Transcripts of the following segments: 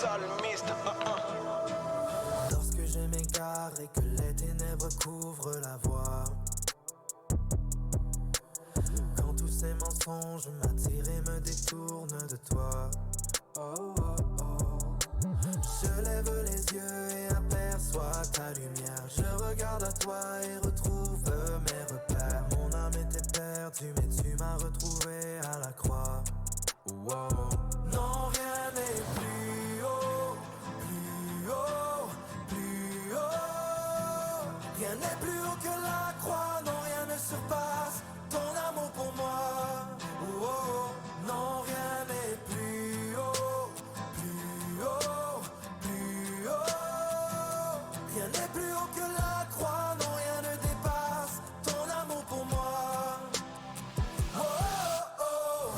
psalmiste. Lorsque je m'égare et que les ténèbres couvrent la voie, quand tous ces mensonges m'attirent et me détournent de toi, oh, oh, oh. Je lève les yeux et aperçois ta lumière. Je regarde à toi et retrouve mes repères. Mon âme était perdue mais tu m'as retrouvé à la croix. Wow. Non, rien n'est plus haut, plus haut, plus haut. Rien n'est plus haut que la croix, non, rien ne surpasse ton amour pour moi. Oh, non, rien n'est plus haut, plus haut, plus haut. Rien n'est plus haut que la croix, non, rien ne dépasse ton amour pour moi. Oh, oh, oh.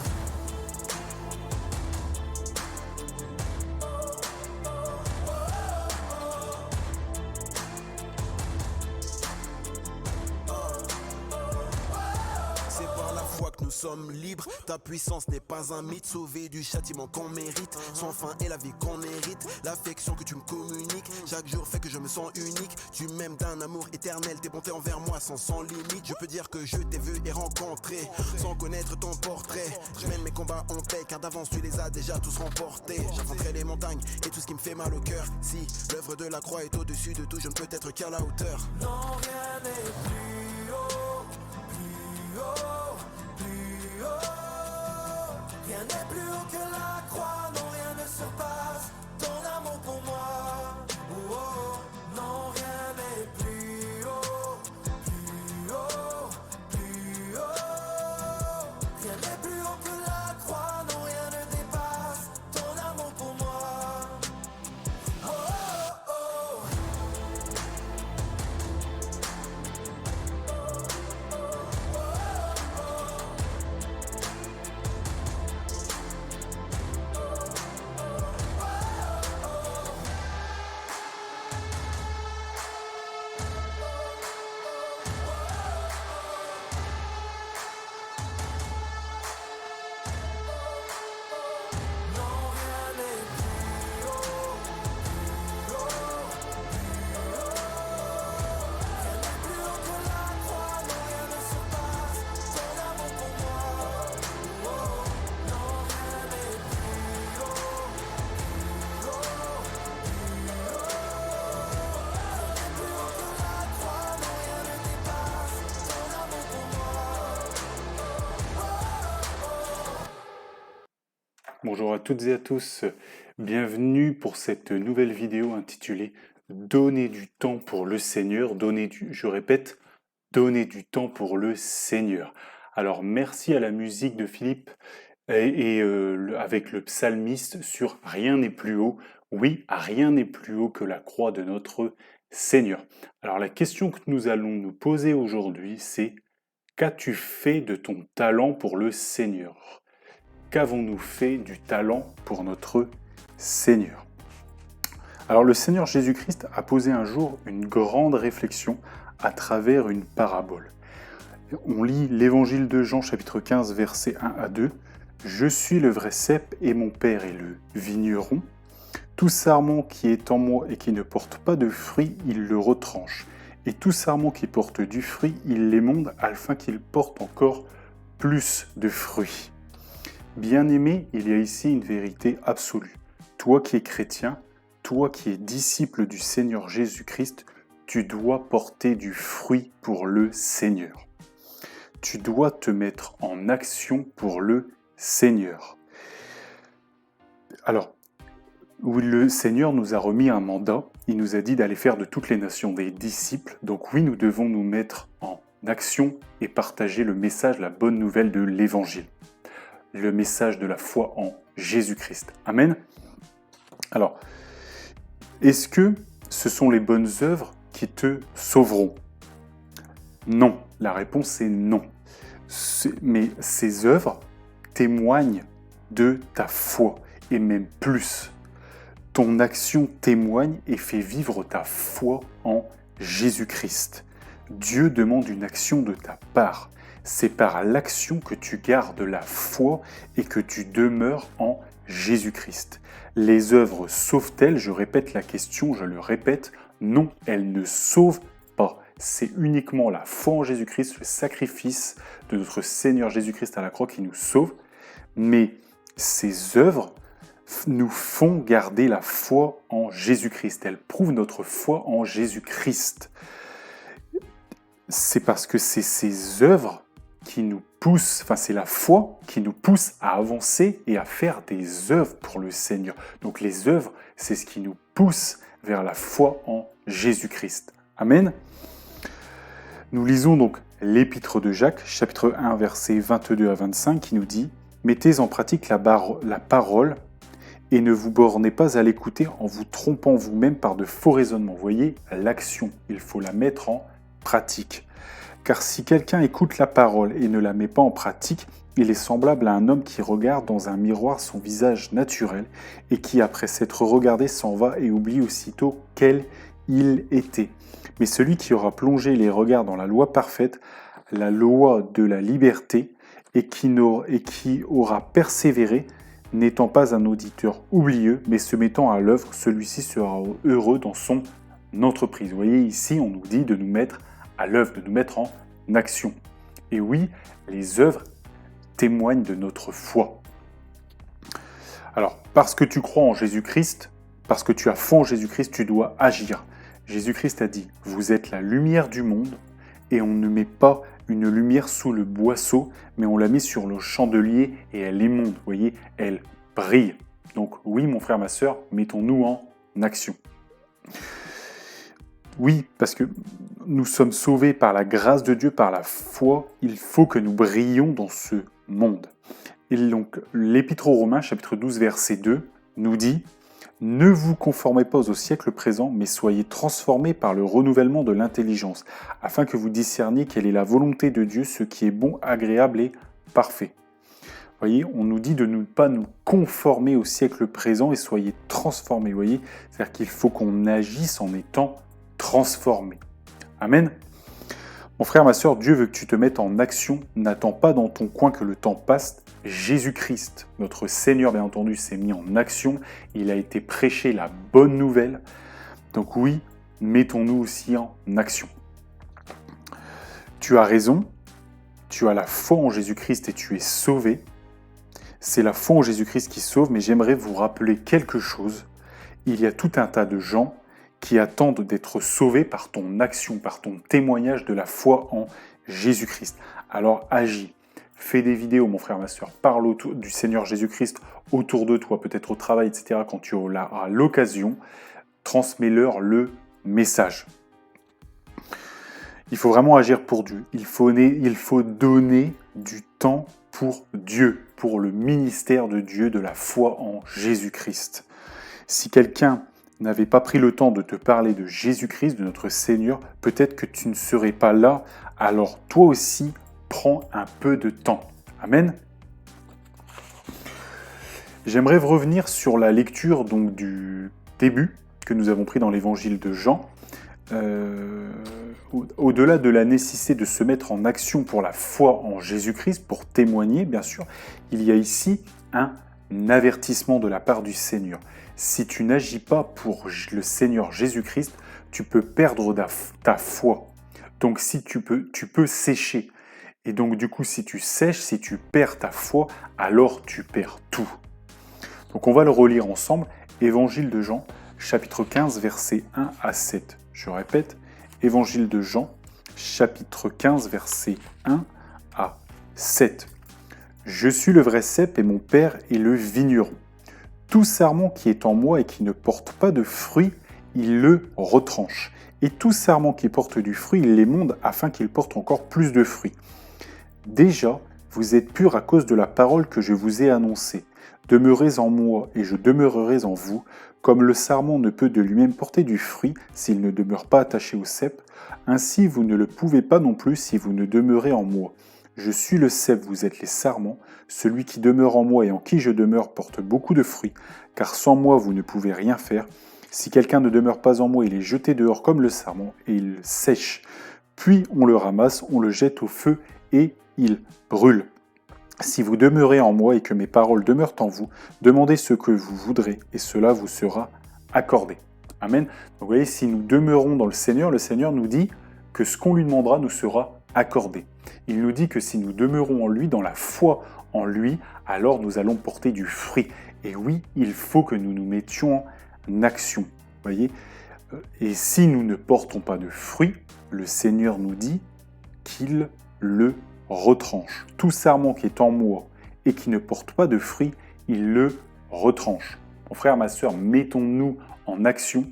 C'est par la foi que nous sommes libres. Ta puissance n'est pas un mythe. Sauvé du châtiment qu'on mérite. Sans fin est la vie qu'on hérite. L'affection que tu me communiques chaque jour fait que je me sens unique. Tu m'aimes d'un amour éternel. Tes bontés envers moi sont sans limite. Je peux dire que je t'ai vu et rencontré sans connaître ton portrait. Je mène mes combats en paix car d'avance tu les as déjà tous remportés. J'affronterai les montagnes et tout ce qui me fait mal au cœur. Si l'œuvre de la croix est au-dessus de tout, je ne peux être qu'à la hauteur. Non, rien n'est plus haut, plus haut, plus haut. Rien n'est plus haut que la croix, non, rien ne surpasse ton amour pour moi. Oh, oh, non, rien n'est plus haut, plus haut, plus haut. Rien n'est plus haut que la croix, non, rien ne dépasse ton amour pour moi. Oh, oh, oh. Non, rien n'est plus haut, plus haut, plus haut. Rien n'est plus haut que la croix, non, rien ne surpasse ton amour pour moi. Oh, non, rien n'est plus haut, plus haut, plus haut. Rien n'est plus haut que la croix, non, rien ne dépasse ton amour pour moi. Bonjour à toutes et à tous, bienvenue pour cette nouvelle vidéo intitulée « Donner du temps pour le Seigneur », je répète, donner du temps pour le Seigneur. Alors merci à la musique de Philippe avec le psalmiste sur « Rien n'est plus haut ». Oui, rien n'est plus haut que la croix de notre Seigneur. Alors la question que nous allons nous poser aujourd'hui, c'est « Qu'as-tu fait de ton talent pour le Seigneur ?» Qu'avons-nous fait du talent pour notre Seigneur? Alors le Seigneur Jésus-Christ a posé un jour une grande réflexion à travers une parabole. On lit l'évangile de Jean chapitre 15 versets 1 à 2. « Je suis le vrai cep et mon Père est le vigneron. Tout sarment qui est en moi et qui ne porte pas de fruit, il le retranche. Et tout sarment qui porte du fruit, il l'émonde afin qu'il porte encore plus de fruits. » Bien-aimé, il y a ici une vérité absolue. Toi qui es chrétien, toi qui es disciple du Seigneur Jésus-Christ, tu dois porter du fruit pour le Seigneur. Tu dois te mettre en action pour le Seigneur. Alors, le Seigneur nous a remis un mandat, il nous a dit d'aller faire de toutes les nations des disciples. Donc oui, nous devons nous mettre en action et partager le message, la bonne nouvelle de l'Évangile. Le message de la foi en Jésus-Christ. Amen. Alors, est-ce que ce sont les bonnes œuvres qui te sauveront? Non. La réponse est non. Mais ces œuvres témoignent de ta foi, et même plus. Ton action témoigne et fait vivre ta foi en Jésus-Christ. Dieu demande une action de ta part. C'est par l'action que tu gardes la foi et que tu demeures en Jésus-Christ. Les œuvres sauvent-elles? Je répète la question, je le répète, non, elles ne sauvent pas. C'est uniquement la foi en Jésus-Christ, le sacrifice de notre Seigneur Jésus-Christ à la croix qui nous sauve. Mais ces œuvres nous font garder la foi en Jésus-Christ. Elles prouvent notre foi en Jésus-Christ. C'est parce que c'est ces œuvres qui nous poussent, enfin c'est la foi qui nous pousse à avancer et à faire des œuvres pour le Seigneur. Donc les œuvres, c'est ce qui nous pousse vers la foi en Jésus-Christ. Amen. Nous lisons donc l'Épître de Jacques, chapitre 1, versets 22 à 25, qui nous dit « Mettez en pratique la parole et ne vous bornez pas à l'écouter en vous trompant vous-même par de faux raisonnements. » Vous voyez, l'action, il faut la mettre en pratique. Car si quelqu'un écoute la parole et ne la met pas en pratique, il est semblable à un homme qui regarde dans un miroir son visage naturel et qui, après s'être regardé, s'en va et oublie aussitôt quel il était. Mais celui qui aura plongé les regards dans la loi parfaite, la loi de la liberté, et qui aura persévéré, n'étant pas un auditeur oublieux, mais se mettant à l'œuvre, celui-ci sera heureux dans son entreprise. Vous voyez, ici, on nous dit de nous mettre à l'œuvre, de nous mettre en action. Et oui, les œuvres témoignent de notre foi. Alors, parce que tu crois en Jésus-Christ, parce que tu as foi en Jésus-Christ, tu dois agir. Jésus-Christ a dit, vous êtes la lumière du monde, et on ne met pas une lumière sous le boisseau, mais on la met sur le chandelier et elle émonde. Vous voyez, elle brille. Donc oui, mon frère, ma sœur, mettons-nous en action. Oui, parce que nous sommes sauvés par la grâce de Dieu, par la foi. Il faut que nous brillions dans ce monde. Et donc, l'Épître aux Romains, chapitre 12, verset 2, nous dit « Ne vous conformez pas au siècle présent, mais soyez transformés par le renouvellement de l'intelligence, afin que vous discerniez quelle est la volonté de Dieu, ce qui est bon, agréable et parfait. » Vous voyez, on nous dit de ne pas nous conformer au siècle présent et soyez transformés. Vous voyez, c'est-à-dire qu'il faut qu'on agisse en étant transformé. Amen. Mon frère, ma sœur, Dieu veut que tu te mettes en action. N'attends pas dans ton coin que le temps passe. Jésus-Christ, notre Seigneur, bien entendu, s'est mis en action. Il a été prêché la bonne nouvelle. Donc oui, mettons-nous aussi en action. Tu as raison. Tu as la foi en Jésus-Christ et tu es sauvé. C'est la foi en Jésus-Christ qui sauve, mais j'aimerais vous rappeler quelque chose. Il y a tout un tas de gens qui attendent d'être sauvés par ton action, par ton témoignage de la foi en Jésus-Christ. Alors agis, fais des vidéos, mon frère, ma soeur, parle du Seigneur Jésus-Christ autour de toi, peut-être au travail, etc. Quand tu auras l'occasion, transmets-leur le message. Il faut vraiment agir pour Dieu. Il faut donner du temps pour Dieu, pour le ministère de Dieu, de la foi en Jésus-Christ. Si quelqu'un n'avait pas pris le temps de te parler de Jésus-Christ, de notre Seigneur, peut-être que tu ne serais pas là. Alors toi aussi, prends un peu de temps. Amen. J'aimerais revenir sur la lecture donc, du début que nous avons pris dans l'évangile de Jean. Au-delà de la nécessité de se mettre en action pour la foi en Jésus-Christ, pour témoigner, bien sûr, il y a ici un avertissement de la part du Seigneur. Si tu n'agis pas pour le Seigneur Jésus-Christ, tu peux perdre ta foi. Donc si tu peux sécher. Et donc du coup, si tu sèches, si tu perds ta foi, alors tu perds tout. Donc on va le relire ensemble. Évangile de Jean, chapitre 15, versets 1 à 7. Je répète, Évangile de Jean, chapitre 15, versets 1 à 7. Je suis le vrai cep et mon Père est le vigneron. Tout sarment qui est en moi et qui ne porte pas de fruit, il le retranche. Et tout sarment qui porte du fruit, il l'émonde afin qu'il porte encore plus de fruits. Déjà, vous êtes purs à cause de la parole que je vous ai annoncée. Demeurez en moi et je demeurerai en vous, comme le sarment ne peut de lui-même porter du fruit s'il ne demeure pas attaché au cep, ainsi vous ne le pouvez pas non plus si vous ne demeurez en moi. Je suis le cep, vous êtes les sarments. Celui qui demeure en moi et en qui je demeure porte beaucoup de fruits, car sans moi vous ne pouvez rien faire. Si quelqu'un ne demeure pas en moi, il est jeté dehors comme le sarment et il sèche. Puis on le ramasse, on le jette au feu et il brûle. Si vous demeurez en moi et que mes paroles demeurent en vous, demandez ce que vous voudrez et cela vous sera accordé. Amen. Donc vous voyez, si nous demeurons dans le Seigneur nous dit que ce qu'on lui demandera nous sera accordé. Il nous dit que si nous demeurons en lui, dans la foi en lui, alors nous allons porter du fruit. Et oui, il faut que nous nous mettions en action. Vous voyez ? Et si nous ne portons pas de fruit, le Seigneur nous dit qu'il le retranche. Tout sarment qui est en moi et qui ne porte pas de fruit, il le retranche. Mon frère, ma sœur, mettons-nous en action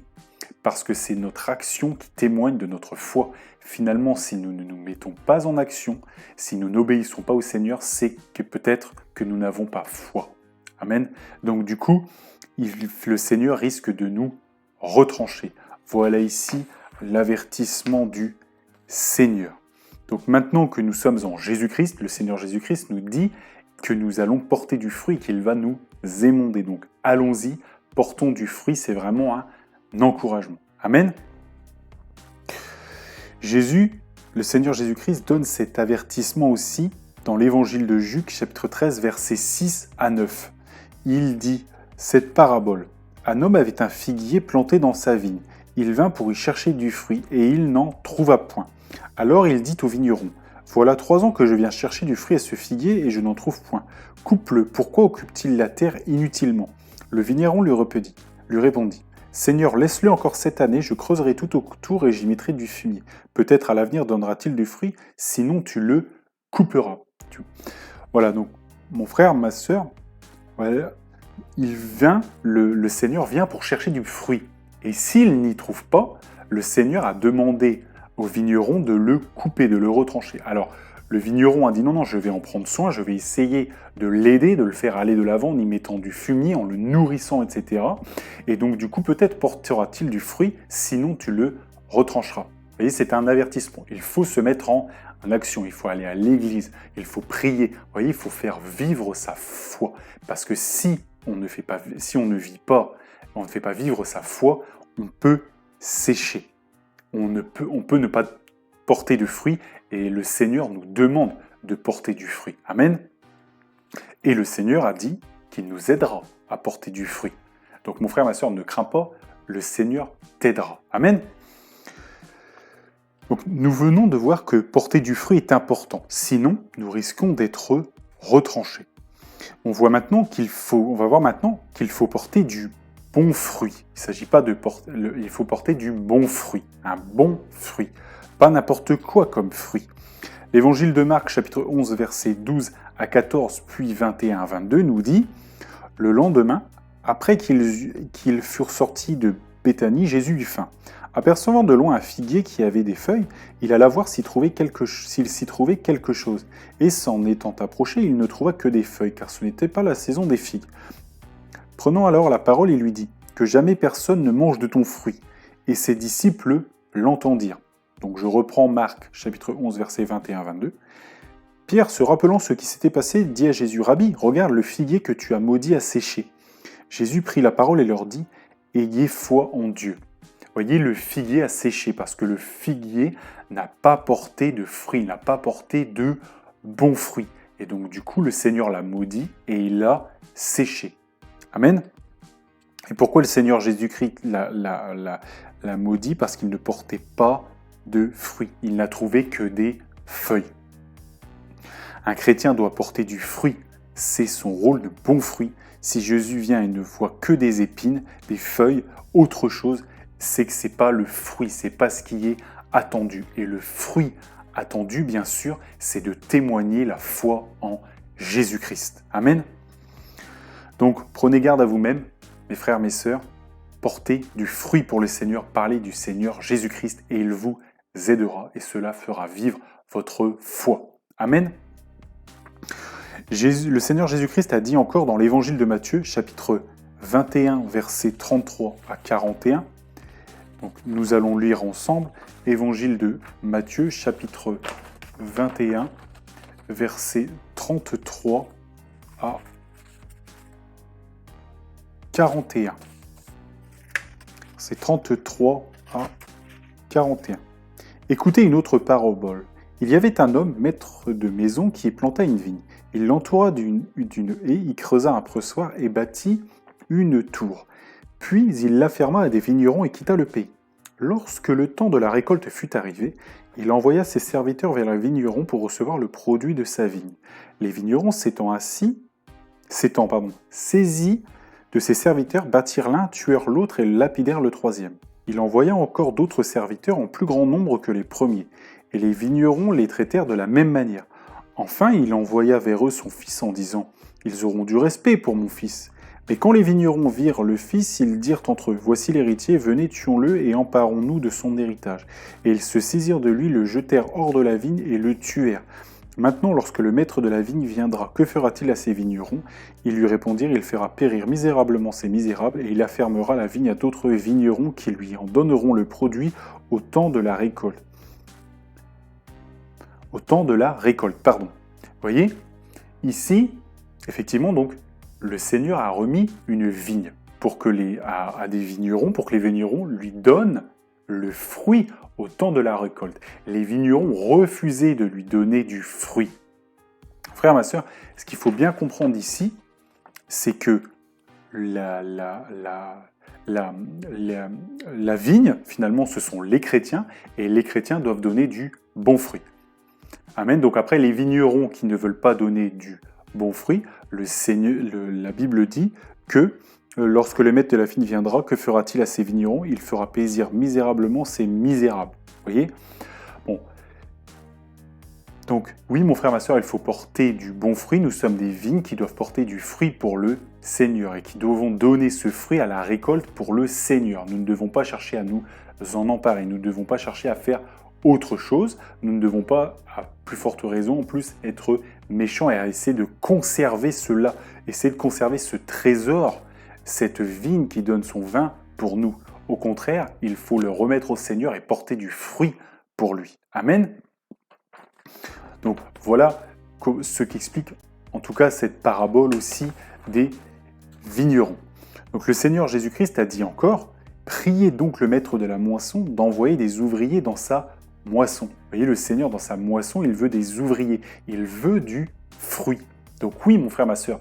parce que c'est notre action qui témoigne de notre foi. Finalement, si nous ne nous mettons pas en action, si nous n'obéissons pas au Seigneur, c'est que peut-être que nous n'avons pas foi. Amen. Donc du coup, le Seigneur risque de nous retrancher. Voilà ici l'avertissement du Seigneur. Donc maintenant que nous sommes en Jésus-Christ, le Seigneur Jésus-Christ nous dit que nous allons porter du fruit, qu'il va nous émonder. Donc allons-y, portons du fruit, c'est vraiment un encouragement. Amen. Jésus, le Seigneur Jésus-Christ, donne cet avertissement aussi dans l'évangile de Luc, chapitre 13, versets 6 à 9. Il dit cette parabole. Un homme avait un figuier planté dans sa vigne. Il vint pour y chercher du fruit, et il n'en trouva point. Alors il dit au vigneron, « Voilà 3 ans que je viens chercher du fruit à ce figuier, et je n'en trouve point. Coupe-le, pourquoi occupe-t-il la terre inutilement ?» Le vigneron lui répondit, « Seigneur, laisse-le encore cette année, je creuserai tout autour et j'y mettrai du fumier. Peut-être à l'avenir donnera-t-il du fruit, sinon tu le couperas. » Voilà, donc, mon frère, ma sœur, voilà, le Seigneur vient pour chercher du fruit. Et s'il n'y trouve pas, le Seigneur a demandé au vigneron de le couper, de le retrancher. Alors, le vigneron a dit non, je vais en prendre soin, je vais essayer de l'aider, de le faire aller de l'avant en y mettant du fumier, en le nourrissant, etc. Et donc, du coup, peut-être portera-t-il du fruit, sinon tu le retrancheras. Vous voyez, c'est un avertissement. Il faut se mettre en action, il faut aller à l'église, il faut prier. Vous voyez, il faut faire vivre sa foi. Parce que si on ne fait pas vivre sa foi, on peut sécher. On peut ne pas porter de fruits et le Seigneur nous demande de porter du fruit. Amen. Et le Seigneur a dit qu'il nous aidera à porter du fruit. Donc mon frère, ma sœur, ne crains pas, le Seigneur t'aidera. Amen. Donc nous venons de voir que porter du fruit est important. Sinon, nous risquons d'être retranchés. On va voir maintenant qu'il faut porter du bon fruit. Il ne s'agit pas de porter, il faut porter du bon fruit, un bon fruit, pas n'importe quoi comme fruit. L'évangile de Marc, chapitre 11, versets 12 à 14, puis 21 à 22, nous dit « Le lendemain, après qu'ils furent sortis de Béthanie, Jésus eut faim. Apercevant de loin un figuier qui avait des feuilles, il alla voir s'il s'y trouvait quelque chose. Et s'en étant approché, il ne trouva que des feuilles, car ce n'était pas la saison des figues. Prenant alors la parole, il lui dit « Que jamais personne ne mange de ton fruit. » Et ses disciples l'entendirent. Donc je reprends Marc, chapitre 11, versets 21-22. Pierre, se rappelant ce qui s'était passé, dit à Jésus « Rabbi, regarde le figuier que tu as maudit a séché. » Jésus prit la parole et leur dit « Ayez foi en Dieu. » Voyez, le figuier a séché parce que le figuier n'a pas porté de fruits, n'a pas porté de bons fruits. Et donc du coup, le Seigneur l'a maudit et il l'a séché. Amen. Et pourquoi le Seigneur Jésus-Christ l'a maudit? Parce qu'il ne portait pas de fruits. Il n'a trouvé que des feuilles. Un chrétien doit porter du fruit. C'est son rôle de bon fruit. Si Jésus vient et ne voit que des épines, des feuilles, autre chose, c'est que ce n'est pas le fruit, c'est pas ce qui est attendu. Et le fruit attendu, bien sûr, c'est de témoigner la foi en Jésus-Christ. Amen. Donc, prenez garde à vous-même, mes frères, mes sœurs, portez du fruit pour le Seigneur, parlez du Seigneur Jésus-Christ et il vous aidera et cela fera vivre votre foi. Amen. Le Seigneur Jésus-Christ a dit encore dans l'évangile de Matthieu, chapitre 21, versets 33 à 41, donc, nous allons lire ensemble Évangile de Matthieu, chapitre 21, versets 33 à 41. C'est 33 à 41. Écoutez une autre parabole. Il y avait un homme, maître de maison, qui planta une vigne. Il l'entoura d'une haie, y creusa un pressoir et bâtit une tour. Puis il l'afferma à des vignerons et quitta le pays. Lorsque le temps de la récolte fut arrivé, il envoya ses serviteurs vers les vignerons pour recevoir le produit de sa vigne. Les vignerons saisis de ses serviteurs, battirent l'un, tuèrent l'autre et lapidèrent le troisième. Il envoya encore d'autres serviteurs en plus grand nombre que les premiers, et les vignerons les traitèrent de la même manière. Enfin, il envoya vers eux son fils en disant « Ils auront du respect pour mon fils. » Mais quand les vignerons virent le fils, ils dirent entre eux « Voici l'héritier, venez, tuons-le et emparons-nous de son héritage. » Et ils se saisirent de lui, le jetèrent hors de la vigne et le tuèrent. Maintenant, lorsque le maître de la vigne viendra, que fera-t-il à ces vignerons? Ils lui répondirent, il fera périr misérablement ces misérables, et il affermera la vigne à d'autres vignerons qui lui en donneront le produit au temps de la récolte. Au temps de la récolte, pardon. Vous voyez, ici, effectivement, donc, le Seigneur a remis une vigne à des vignerons, pour que les vignerons lui donnent le fruit au temps de la récolte. Les vignerons refusaient de lui donner du fruit. Frère, ma sœur, ce qu'il faut bien comprendre ici, c'est que la vigne, finalement, ce sont les chrétiens, et les chrétiens doivent donner du bon fruit. Amen. Donc après, les vignerons qui ne veulent pas donner du bon fruit, la Bible dit que lorsque le maître de la vigne viendra, que fera-t-il à ces vignerons? Il fera périr misérablement ces misérables. Vous voyez? Bon. Donc, oui, mon frère, ma soeur, il faut porter du bon fruit. Nous sommes des vignes qui doivent porter du fruit pour le Seigneur et qui devons donner ce fruit à la récolte pour le Seigneur. Nous ne devons pas chercher à nous en emparer. Nous ne devons pas chercher à faire autre chose. Nous ne devons pas, à plus forte raison, en plus, être méchants et à essayer de conserver cela. Essayer de conserver ce trésor, cette vigne qui donne son vin pour nous. Au contraire, il faut le remettre au Seigneur et porter du fruit pour lui. Amen. Donc voilà ce qu'explique en tout cas cette parabole aussi des vignerons. Donc le Seigneur Jésus-Christ a dit encore, « Priez donc le maître de la moisson d'envoyer des ouvriers dans sa moisson. » Vous voyez, le Seigneur dans sa moisson, il veut des ouvriers, il veut du fruit. Donc oui, mon frère, ma sœur,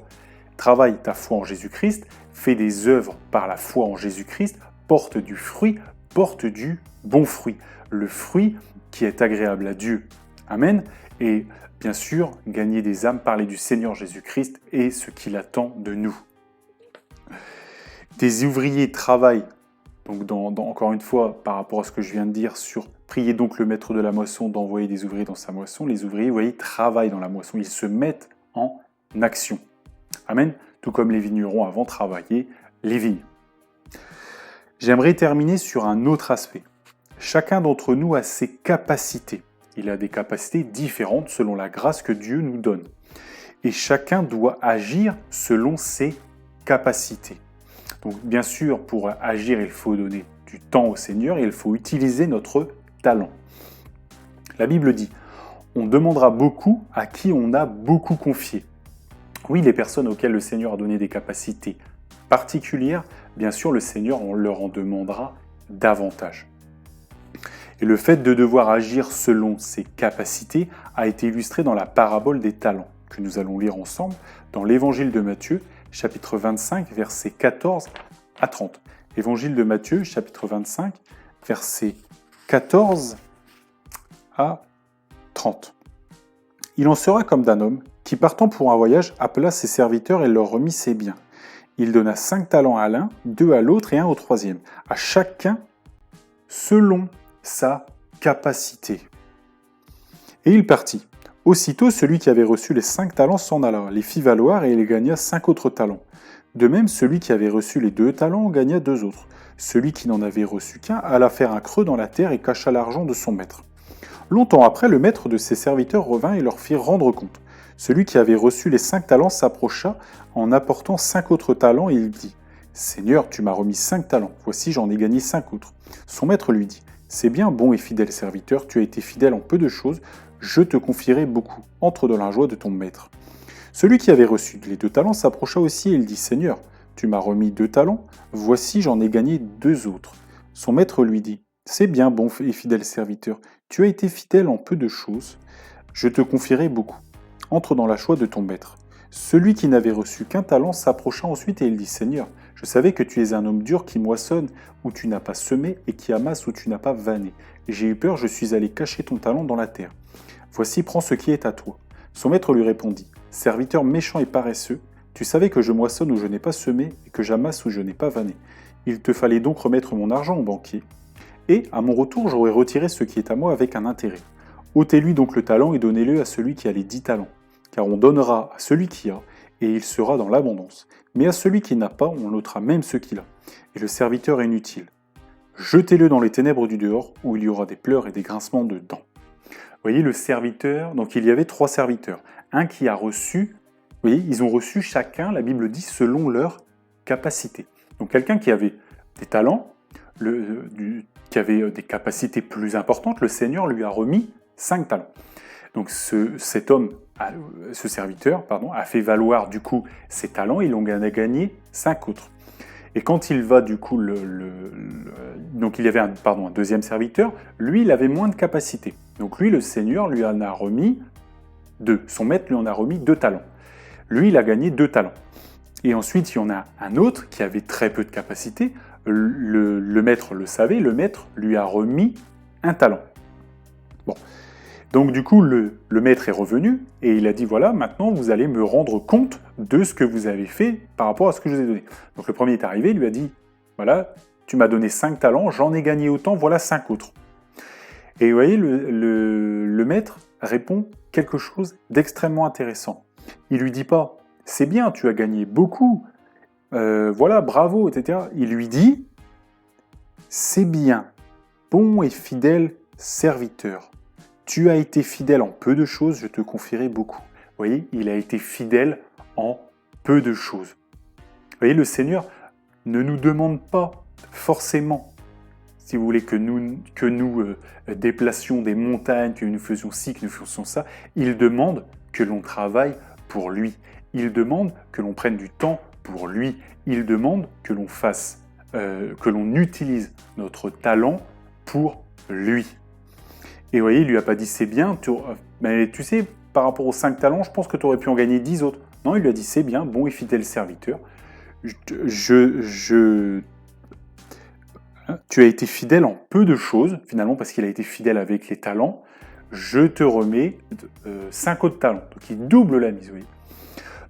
travaille ta foi en Jésus-Christ, fais des œuvres par la foi en Jésus-Christ, porte du fruit, porte du bon fruit. Le fruit qui est agréable à Dieu. Amen. Et bien sûr, gagner des âmes, parler du Seigneur Jésus-Christ et ce qu'il attend de nous. Des ouvriers travaillent, donc encore une fois, par rapport à ce que je viens de dire sur prier donc le maître de la moisson d'envoyer des ouvriers dans sa moisson. Les ouvriers, vous voyez, travaillent dans la moisson, ils se mettent en action. Amen. Tout comme les vignerons avant travaillaient les vignes. J'aimerais terminer sur un autre aspect. Chacun d'entre nous a ses capacités. Il a des capacités différentes selon la grâce que Dieu nous donne. Et chacun doit agir selon ses capacités. Donc bien sûr, pour agir, il faut donner du temps au Seigneur et il faut utiliser notre talent. La Bible dit, on demandera beaucoup à qui on a beaucoup confié. Oui, les personnes auxquelles le Seigneur a donné des capacités particulières, bien sûr, le Seigneur leur en demandera davantage. Et le fait de devoir agir selon ses capacités a été illustré dans la parabole des talents, que nous allons lire ensemble dans l'Évangile de Matthieu, chapitre 25, versets 14 à 30. Évangile de Matthieu, chapitre 25, versets 14 à 30. Il en sera comme d'un homme qui, partant pour un voyage, appela ses serviteurs et leur remit ses biens. Il donna 5 talents à l'un, 2 à l'autre et 1 au troisième, à chacun selon sa capacité. Et il partit. Aussitôt, celui qui avait reçu les 5 talents s'en alla, les fit valoir et il gagna 5 autres talents. De même, celui qui avait reçu les 2 talents en gagna 2 autres. Celui qui n'en avait reçu qu'un alla faire un creux dans la terre et cacha l'argent de son maître. Longtemps après, le maître de ses serviteurs revint et leur fit rendre compte. Celui qui avait reçu les 5 talents s'approcha en apportant 5 autres talents et il dit « Seigneur, tu m'as remis 5 talents, voici j'en ai gagné 5 autres. » Son maître lui dit « C'est bien, bon et fidèle serviteur, tu as été fidèle en peu de choses, je te confierai beaucoup, entre dans la joie de ton maître. » Celui qui avait reçu les 2 talents s'approcha aussi et il dit « Seigneur, tu m'as remis 2 talents, voici j'en ai gagné 2 autres. » Son maître lui dit « C'est bien, bon et fidèle serviteur, tu as été fidèle en peu de choses, je te confierai beaucoup. entre dans la joie de ton maître. Celui qui n'avait reçu qu'un talent s'approcha ensuite et il dit, Seigneur, je savais que tu es un homme dur qui moissonne où tu n'as pas semé et qui amasse où tu n'as pas vanné. J'ai eu peur, je suis allé cacher ton talent dans la terre. Voici, prends ce qui est à toi. Son maître lui répondit, serviteur méchant et paresseux, tu savais que je moissonne où je n'ai pas semé et que j'amasse où je n'ai pas vanné. Il te fallait donc remettre mon argent au banquier. Et, à mon retour, j'aurais retiré ce qui est à moi avec un intérêt. Ôtez-lui donc le talent et donnez-le à celui qui a les 10 talents. Car on donnera à celui qui a, et il sera dans l'abondance. Mais à celui qui n'a pas, on ôtera même ce qu'il a. Et le serviteur est inutile. Jetez-le dans les ténèbres du dehors, où il y aura des pleurs et des grincements de dents. Vous voyez, le serviteur, donc il y avait 3 serviteurs. Un qui a reçu, vous voyez, ils ont reçu chacun, la Bible dit, selon leur capacité. Donc quelqu'un qui avait des talents, qui avait des capacités plus importantes, le Seigneur lui a remis 5 talents. Donc ce serviteur, a fait valoir du coup ses talents, il en a gagné 5 autres. Et quand il va du coup, donc il y avait un deuxième serviteur, lui il avait moins de capacité. Donc lui, le Seigneur lui en a remis 2. Son maître lui en a remis 2 talents. Lui, il a gagné 2 talents. Et ensuite, il y en a un autre qui avait très peu de capacité. Le maître le savait, le maître lui a remis 1 talent. Bon. Donc du coup, le maître est revenu et il a dit, voilà, maintenant vous allez me rendre compte de ce que vous avez fait par rapport à ce que je vous ai donné. Donc le premier est arrivé, il lui a dit, voilà, tu m'as donné 5 talents, j'en ai gagné autant, voilà 5 autres. Et vous voyez, le maître répond quelque chose d'extrêmement intéressant. Il lui dit pas, c'est bien, tu as gagné beaucoup, voilà, bravo, etc. Il lui dit, c'est bien, bon et fidèle serviteur. Tu as été fidèle en peu de choses, je te confierai beaucoup. Vous voyez, il a été fidèle en peu de choses. Vous voyez, le Seigneur ne nous demande pas forcément, si vous voulez, que nous déplacions des montagnes, que nous faisions ci, que nous faisions ça. Il demande que l'on travaille pour lui. Il demande que l'on prenne du temps pour lui. Il demande que l'on fasse, que l'on utilise notre talent pour lui. Et vous voyez, il lui a pas dit c'est bien, mais tu sais, par rapport aux 5 talents, je pense que tu aurais pu en gagner 10 autres. Non, il lui a dit c'est bien, bon et fidèle serviteur. Tu as été fidèle en peu de choses, finalement, parce qu'il a été fidèle avec les talents. Je te remets 5 autres talents. Donc il double la mise, vous voyez.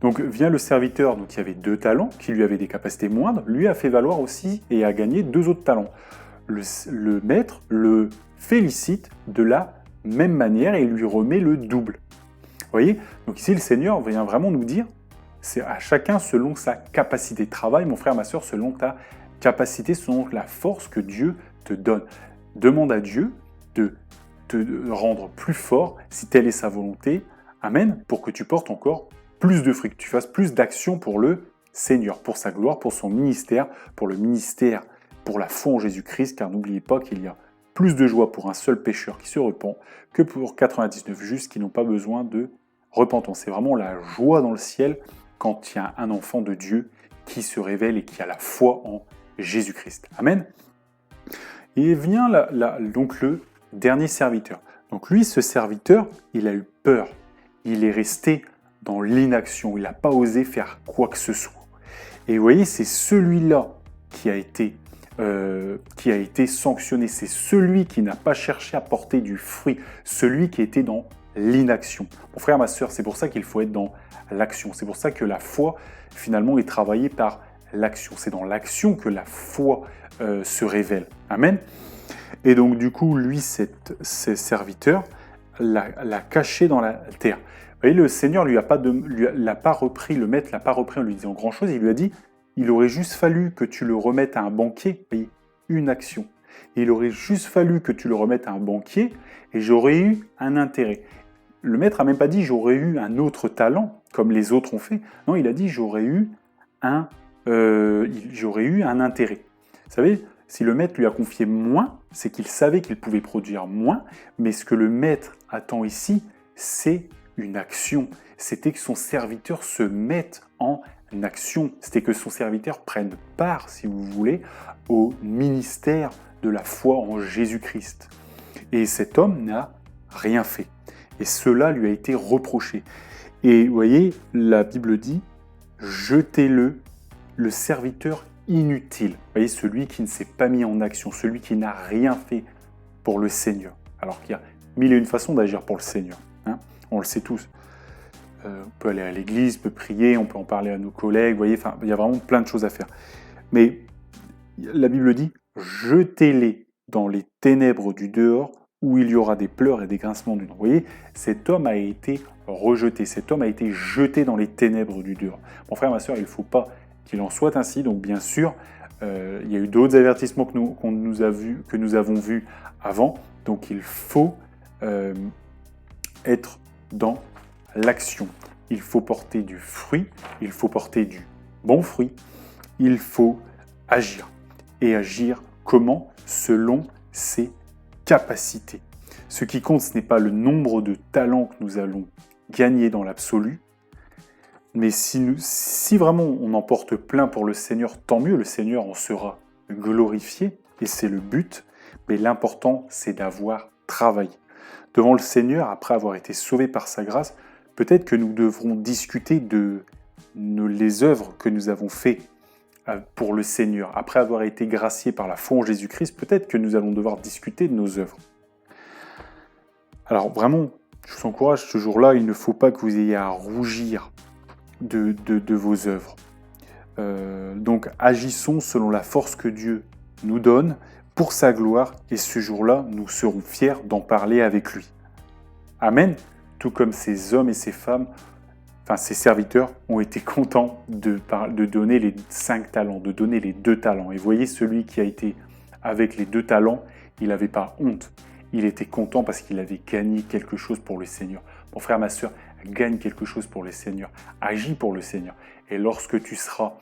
Donc vient le serviteur, donc qui avait 2 talents, qui lui avait des capacités moindres, lui a fait valoir aussi et a gagné 2 autres talents. Le maître le félicite de la même manière et lui remet le double. Vous voyez? Donc ici, le Seigneur vient vraiment nous dire, c'est à chacun selon sa capacité. Travaille, mon frère, ma soeur, selon ta capacité, selon la force que Dieu te donne. Demande à Dieu de te rendre plus fort, si telle est sa volonté. Amen, pour que tu portes encore plus de fruits, que tu fasses plus d'actions pour le Seigneur, pour sa gloire, pour son ministère, pour le ministère, pour la foi en Jésus-Christ, car n'oubliez pas qu'il y a plus de joie pour un seul pécheur qui se repent que pour 99 justes qui n'ont pas besoin de repentance. C'est vraiment la joie dans le ciel quand il y a un enfant de Dieu qui se révèle et qui a la foi en Jésus-Christ. Amen. Et vient donc le dernier serviteur. Donc lui, ce serviteur, il a eu peur. Il est resté dans l'inaction. Il n'a pas osé faire quoi que ce soit. Et vous voyez, c'est celui-là qui a été sanctionné. C'est celui qui n'a pas cherché à porter du fruit. Celui qui était dans l'inaction. Mon frère, ma soeur, c'est pour ça qu'il faut être dans l'action. C'est pour ça que la foi, finalement, est travaillée par l'action. C'est dans l'action que la foi se révèle. Amen. Et donc, du coup, lui, ce serviteur, l'a caché dans la terre. Vous voyez, le Seigneur l'a pas repris, le maître l'a pas repris en lui disant grand-chose. Il lui a dit, il aurait juste fallu que tu le remettes à un banquier. Vous voyez, une action. Et il aurait juste fallu que tu le remettes à un banquier et j'aurais eu un intérêt. Le maître n'a même pas dit j'aurais eu un autre talent, comme les autres ont fait. Non, il a dit j'aurais eu un intérêt. Vous savez, si le maître lui a confié moins, c'est qu'il savait qu'il pouvait produire moins, mais ce que le maître attend ici, c'est une action. C'était que son serviteur se mette en action. C'était que son serviteur prenne part, si vous voulez, au ministère de la foi en Jésus-Christ. Et cet homme n'a rien fait. Et cela lui a été reproché. Et vous voyez, la Bible dit, jetez-le, le serviteur inutile. Vous voyez, celui qui ne s'est pas mis en action, celui qui n'a rien fait pour le Seigneur. Alors qu'il y a mille et une façons d'agir pour le Seigneur. Hein, on le sait tous. On peut aller à l'église, on peut prier, on peut en parler à nos collègues. Vous voyez, enfin, il y a vraiment plein de choses à faire. Mais la Bible dit, jetez-les dans les ténèbres du dehors, où il y aura des pleurs et des grincements du dents. Vous voyez, cet homme a été rejeté, cet homme a été jeté dans les ténèbres du dehors. Mon frère, ma soeur, il ne faut pas qu'il en soit ainsi. Donc bien sûr, il y a eu d'autres avertissements que nous avons vus avant. Donc il faut être dans l'action. Il faut porter du fruit, il faut porter du bon fruit, il faut agir. Et agir comment? Selon ses capacités. Ce qui compte, ce n'est pas le nombre de talents que nous allons gagner dans l'absolu, mais si vraiment on en porte plein pour le Seigneur, tant mieux, le Seigneur en sera glorifié, et c'est le but, mais l'important, c'est d'avoir travaillé. Devant le Seigneur, après avoir été sauvés par sa grâce, peut-être que nous devrons discuter de les œuvres que nous avons faites pour le Seigneur. Après avoir été graciés par la foi en Jésus-Christ, peut-être que nous allons devoir discuter de nos œuvres. Alors vraiment, je vous encourage, ce jour-là, il ne faut pas que vous ayez à rougir de vos œuvres. Donc agissons selon la force que Dieu nous donne pour sa gloire, et ce jour-là, nous serons fiers d'en parler avec lui. Amen. Tout comme ces hommes et ces femmes, enfin ces serviteurs, ont été contents de donner les 5 talents, de donner les 2 talents. Et voyez, celui qui a été avec les 2 talents, il n'avait pas honte. Il était content parce qu'il avait gagné quelque chose pour le Seigneur. Mon frère, ma soeur, gagne quelque chose pour le Seigneur. Agis pour le Seigneur. Et lorsque tu seras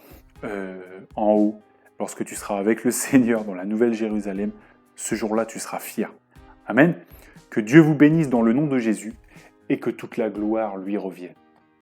en haut, lorsque tu seras avec le Seigneur dans la Nouvelle Jérusalem, ce jour-là, tu seras fier. Amen. Que Dieu vous bénisse dans le nom de Jésus et que toute la gloire lui revienne.